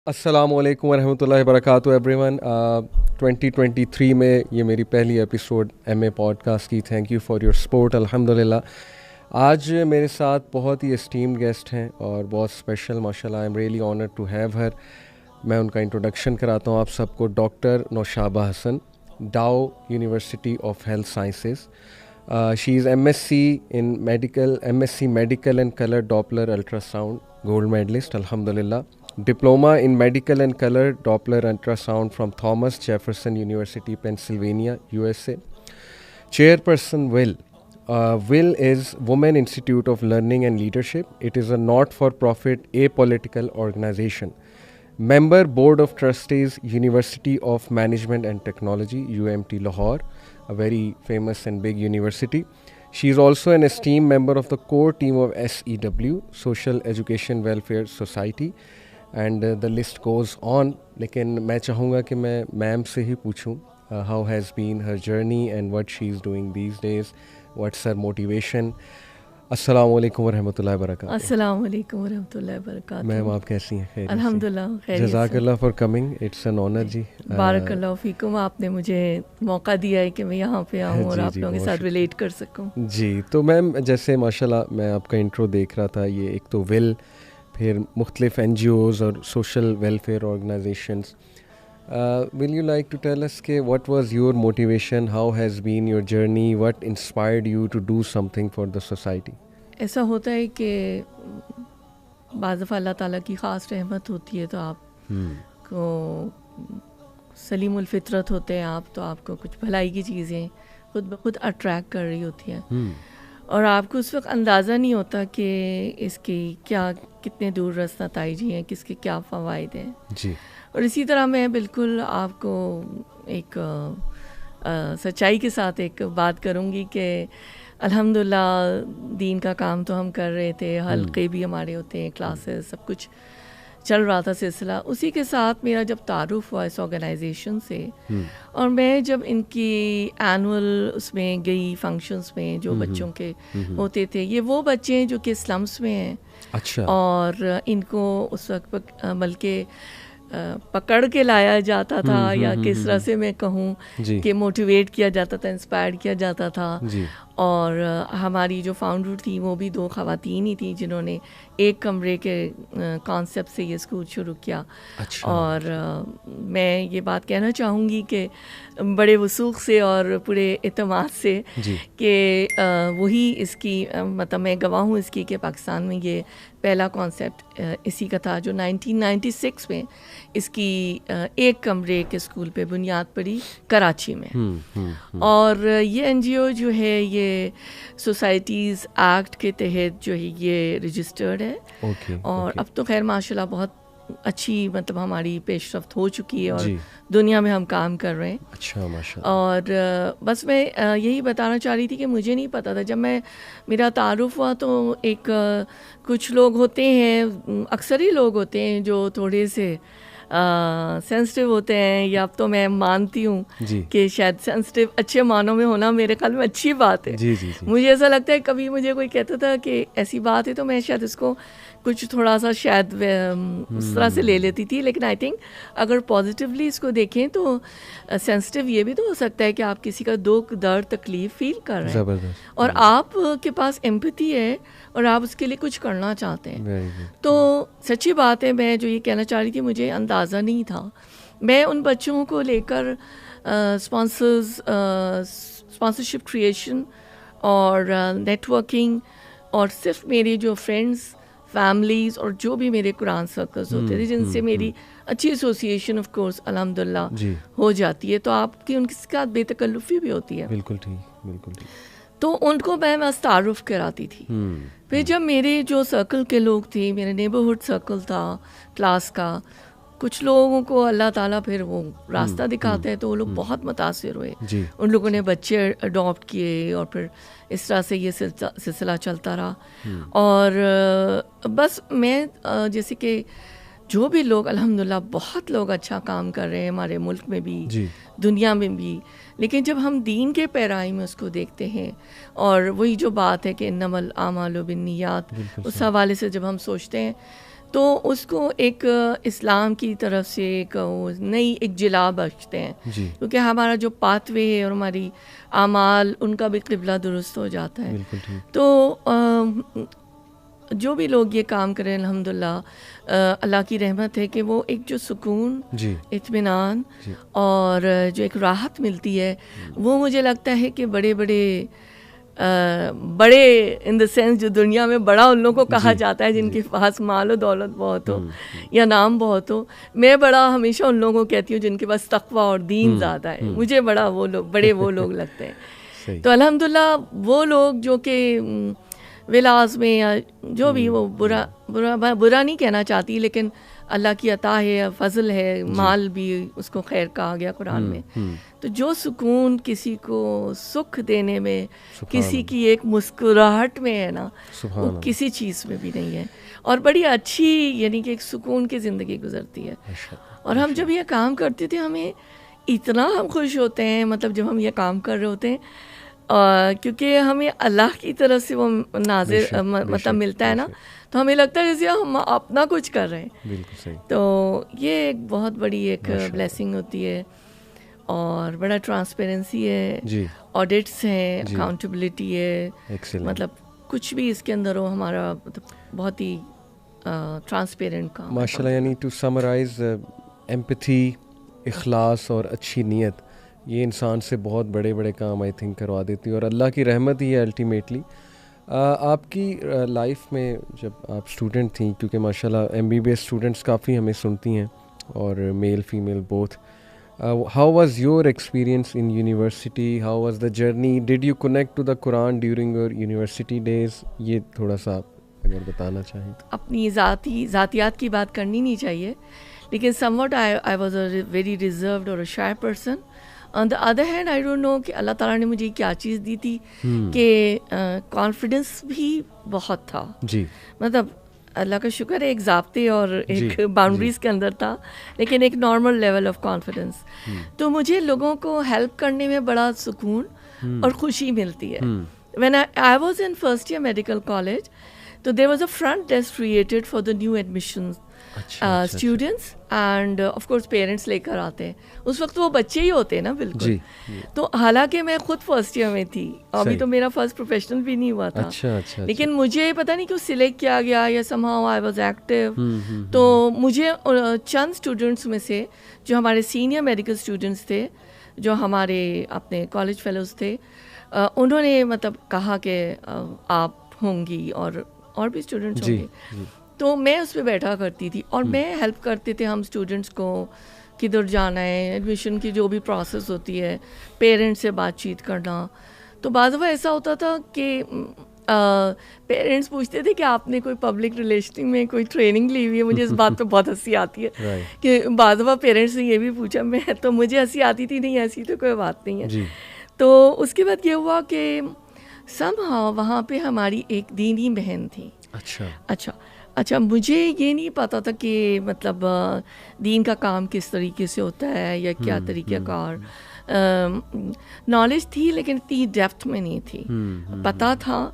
السلام علیکم ورحمۃ اللہ وبرکاتہ ایوری ون. 2023 میں یہ میری پہلی ایپیسوڈ ایم اے پوڈ کاسٹ کی. Thank you for your support. الحمد للہ آج میرے ساتھ بہت ہی اسٹیمڈ گیسٹ ہیں اور بہت اسپیشل ماشاء اللہ. I am really honoured to have her. میں ان کا انٹروڈکشن کراتا ہوں آپ سب کو. Doctor Noshaba Hasan, Dow university of health sciences. She is M S C medical and colour Doppler ultrasound gold medalist الحمد للہ. Diploma in Medical and Color Doppler Ultrasound from Thomas Jefferson University, Pennsylvania, USA. Chairperson WIL. WIL is Women Institute of Learning and Leadership. It is a not-for-profit apolitical organization. Member Board of Trustees, University of Management and Technology, UMT Lahore, a very famous and big university. She is also an esteemed member of the core team of SEW, Social Education Welfare Society. And the list goes on. لیکن میں چاہوں گا کہ میں میم سے ہی پوچھوں how has been her journey and what she is doing these days, what's her motivation. السلام علیکم ورحمۃ اللہ وبرکاتہ. السلام علیکم ورحمۃ اللہ وبرکاتہ. میم آپ کیسی ہیں؟ الحمد للہ خیریت. جزاک اللہ for coming, it's an honour. جی بارک اللہ فیکم. آپ نے مجھے موقع دیا ہے کہ میں یہاں پہ آؤں اور آپ لوگوں کے ساتھ ریلیٹ کر سکوں. جی تو میم جیسے ماشاء اللہ میں آپ کا انٹرو دیکھ رہا تھا, یہ ایک تو ول, پھر مختلف این جی اوز اور social welfare organisations. Will you like to tell us کہ what was your motivation, how has been your journey, what inspired you to do something for the society? ایسا ہوتا ہے کہ بعض دفعہ اللہ تعالیٰ کی خاص رحمت ہوتی ہے تو آپ کو سلیم الفطرت ہوتے ہیں آپ, تو آپ کو کچھ بھلائی کی چیزیں خود بخود اٹریکٹ کر رہی ہوتی ہیں اور آپ کو اس وقت اندازہ نہیں ہوتا کہ اس کی کیا کتنے دور رس نتائج ہیں, کس کے کیا فوائد ہیں. جی. اور اسی طرح میں بالکل آپ کو ایک سچائی کے ساتھ ایک بات کروں گی کہ الحمدللہ دین کا کام تو ہم کر رہے تھے, حلقے بھی ہمارے ہوتے ہیں, کلاسز سب کچھ چل رہا تھا سلسلہ. اسی کے ساتھ میرا جب تعارف ہوا اس آرگنائزیشن سے اور میں جب ان کی اینول اس میں گئی فنکشنس میں جو بچوں کے ہوتے تھے, یہ وہ بچے ہیں جو کہ سلمس میں ہیں. اچھا. اور ان کو اس وقت بلکہ پکڑ کے لایا جاتا تھا یا کس طرح سے میں کہوں کہ موٹیویٹ کیا جاتا تھا, انسپائر کیا جاتا تھا. اور ہماری جو فاؤنڈر تھی وہ بھی 2 خواتین ہی تھیں جنہوں نے ایک کمرے کے کانسیپٹ سے یہ اسکول شروع کیا. اور میں یہ بات کہنا چاہوں گی کہ بڑے وثوق سے اور پورے اعتماد سے کہ وہی اس کی مطلب میں گواہ ہوں اس کی کہ پاکستان میں یہ پہلا کانسیپٹ اسی کا تھا جو 1996 میں اس کی ایک کمرے کے اسکول پہ بنیاد پڑی کراچی میں. اور یہ این جی او جو ہے یہ سوسائٹیز ایکٹ کے تحت جو ہے یہ رجسٹرڈ ہے. اور اب تو خیر ماشاء اللہ بہت اچھی مطلب ہماری پیش رفت ہو چکی ہے اور دنیا میں ہم کام کر رہے ہیں. اچھا ماشاء اللہ. اور بس میں یہی بتانا چاہ رہی تھی کہ مجھے نہیں پتا تھا, جب میرا تعارف ہوا تو ایک کچھ لوگ ہوتے ہیں, اکثر ہی لوگ ہوتے ہیں جو تھوڑے سے سینسٹیو ہوتے ہیں, یا اب تو میں مانتی ہوں کہ شاید سینسٹیو اچھے معنوں میں ہونا میرے خیال میں اچھی بات ہے. مجھے ایسا لگتا ہے کبھی مجھے کوئی کہتا تھا کہ ایسی بات ہے تو میں شاید اس کو کچھ تھوڑا سا شاید اس طرح سے لے لیتی تھی. لیکن آئی تھنک اگر پازیٹیولی اس کو دیکھیں تو سینسٹیو یہ بھی تو ہو سکتا ہے کہ آپ کسی کا دکھ درد تکلیف فیل کر رہے ہیں اور آپ کے پاس ایمپتھی ہے اور آپ اس کے لیے کچھ کرنا چاہتے ہیں. تو سچی بات ہے, میں جو یہ کہنا چاہ رہی تھی مجھے اندازہ نہیں تھا. میں ان بچوں کو لے کر اسپانسرشپ کریشن اور نیٹ ورکنگ اور صرف میرے جو فرینڈس فیملیز اور جو بھی میرے قرآن سرکلز ہوتے تھے جن سے میری اچھی ایسوسیشن آف کورس الحمدللہ ہو جاتی ہے, تو آپ کی ان کے ساتھ بے تکلفی بھی ہوتی ہے. بالکل ٹھیک, بالکل ٹھیک. تو ان کو میں بس تعارف کراتی تھی. پھر جب میرے جو سرکل کے لوگ تھے, میرے نیبرہڈ سرکل تھا کلاس کا, کچھ لوگوں کو اللہ تعالیٰ پھر وہ راستہ دکھاتے ہیں تو وہ لوگ بہت متاثر ہوئے. ان لوگوں نے بچے اڈاپٹ کیے اور پھر اس طرح سے یہ سلسلہ چلتا رہا. اور بس میں جیسے کہ جو بھی لوگ الحمدللہ بہت لوگ اچھا کام کر رہے ہیں ہمارے ملک میں بھی دنیا میں بھی, لیکن جب ہم دین کے پیرائی میں اس کو دیکھتے ہیں اور وہی جو بات ہے کہ انما الاعمال بالنیات, اس حوالے سے جب ہم سوچتے ہیں تو اس کو ایک اسلام کی طرف سے ایک نئی ایک جلا بخشتے ہیں, کیونکہ ہمارا جو پاتھ وے ہے اور ہماری اعمال ان کا بھی قبلہ درست ہو جاتا ہے. تو جو بھی لوگ یہ کام کریں الحمدللہ اللہ کی رحمت ہے کہ وہ ایک جو سکون, اطمینان اور جو ایک راحت ملتی ہے, وہ مجھے لگتا ہے کہ بڑے ان دا سینس جو دنیا میں بڑا ان لوگوں کو کہا جاتا ہے جن کے پاس مال و دولت بہت ہو یا نام بہت ہو, میں بڑا ہمیشہ ان لوگوں کو کہتی ہوں جن کے پاس تقوی اور دین زیادہ ہے, مجھے بڑے وہ لوگ لگتے ہیں. تو الحمدللہ وہ لوگ جو کہ ولاز میں یا جو بھی, وہ برا نہیں کہنا چاہتی, لیکن اللہ کی عطا ہے, فضل ہے, مال بھی اس کو خیر کہا گیا قرآن میں. تو جو سکون کسی کو سکھ دینے میں, کسی کی ایک مسکراہٹ میں ہے نا, وہ کسی چیز میں بھی نہیں ہے, اور بڑی اچھی یعنی کہ ایک سکون کی زندگی گزرتی ہے. اور ہم جب یہ کام کرتے تھے ہمیں اتنا ہم خوش ہوتے ہیں, مطلب جب ہم یہ کام کر رہے ہوتے ہیں, کیونکہ ہمیں اللہ کی طرف سے وہ نازل مطلب ملتا ہے نا, تو ہمیں لگتا ہے جیسے ہم اپنا کچھ کر رہے ہیں. بالکل صحیح. تو یہ ایک بہت بڑی ایک بلیسنگ ہوتی ہے, اور بڑا ٹرانسپیرنسی ہے, آڈٹس ہیں, اکاؤنٹیبلٹی ہے, مطلب کچھ بھی اس کے اندر ہو ہمارا مطلب بہت ہی ٹرانسپیرنٹ کام. ماشاءاللہ, یعنی ٹو سمرائز, ایمپتھی, اخلاص اور اچھی نیت, یہ انسان سے بہت بڑے بڑے کام آئی تھنک کروا دیتی ہے, اور اللہ کی رحمت ہی ہے الٹیمیٹلی. آپ کی لائف میں جب آپ اسٹوڈنٹ تھیں, کیونکہ ماشاءاللہ MBBS اسٹوڈنٹس کافی ہمیں سنتی ہیں, اور male female both, how was your experience in university, how was the journey, did you connect to the Quran during your university days, یہ تھوڑا سا آپ اگر بتانا چاہیں. اپنی ذاتیات کی بات کرنی نہیں چاہیے, لیکن somewhat I was a very reserved اور a shy person. On the other hand I don't know کہ اللہ تعالیٰ نے مجھے کیا چیز دی تھی کہ کانفیڈنس بھی بہت تھا. مطلب اللہ کا شکر ہے, ایک ضابطے اور ایک باؤنڈریز کے اندر تھا, لیکن ایک نارمل لیول آف کانفیڈنس. تو مجھے لوگوں کو ہیلپ کرنے میں بڑا سکون اور خوشی ملتی ہے. When I was in first year medical college, تو there was a front desk created for the new admissions students, and of course parents لے کر آتے ہیں. اس وقت وہ بچے ہی ہوتے ہیں نا, بالکل. تو حالانکہ میں خود فرسٹ ایئر میں تھی, ابھی تو میرا فرسٹ پروفیشنل بھی نہیں ہوا تھا, لیکن مجھے پتہ نہیں کیوں سلیکٹ کیا گیا, یا some how I was active. تو مجھے چند اسٹوڈنٹس میں سے جو ہمارے سینئر میڈیکل اسٹوڈنٹس تھے, جو ہمارے اپنے کالج فیلوز تھے, انہوں نے مطلب کہا کہ آپ ہوں گی اور بھی اسٹوڈنٹس ہوں گے. تو میں اس پہ بیٹھا کرتی تھی, اور میں ہیلپ کرتے تھے ہم اسٹوڈنٹس کو, کدھر جانا ہے, ایڈمیشن کی جو بھی پروسیس ہوتی ہے, پیرنٹس سے بات چیت کرنا. تو بعض دفعہ ایسا ہوتا تھا کہ پیرنٹس پوچھتے تھے کہ آپ نے کوئی پبلک ریلیشننگ میں کوئی ٹریننگ لی ہوئی ہے. مجھے اس بات پہ بہت ہنسی آتی ہے کہ بعض دفعہ پیرنٹس نے یہ بھی پوچھا, میں تو مجھے ہنسی آتی تھی, نہیں ایسی تو کوئی بات نہیں ہے. تو اس کے بعد یہ ہوا کہ سم ہاؤ وہاں پہ ہماری ایک دینی بہن تھی. اچھا مجھے یہ نہیں پتا تھا کہ مطلب دین کا کام کس طریقے سے ہوتا ہے یا کیا طریقہ کار. نالج تھی لیکن اتنی ڈیپتھ میں نہیں تھی. پتہ تھا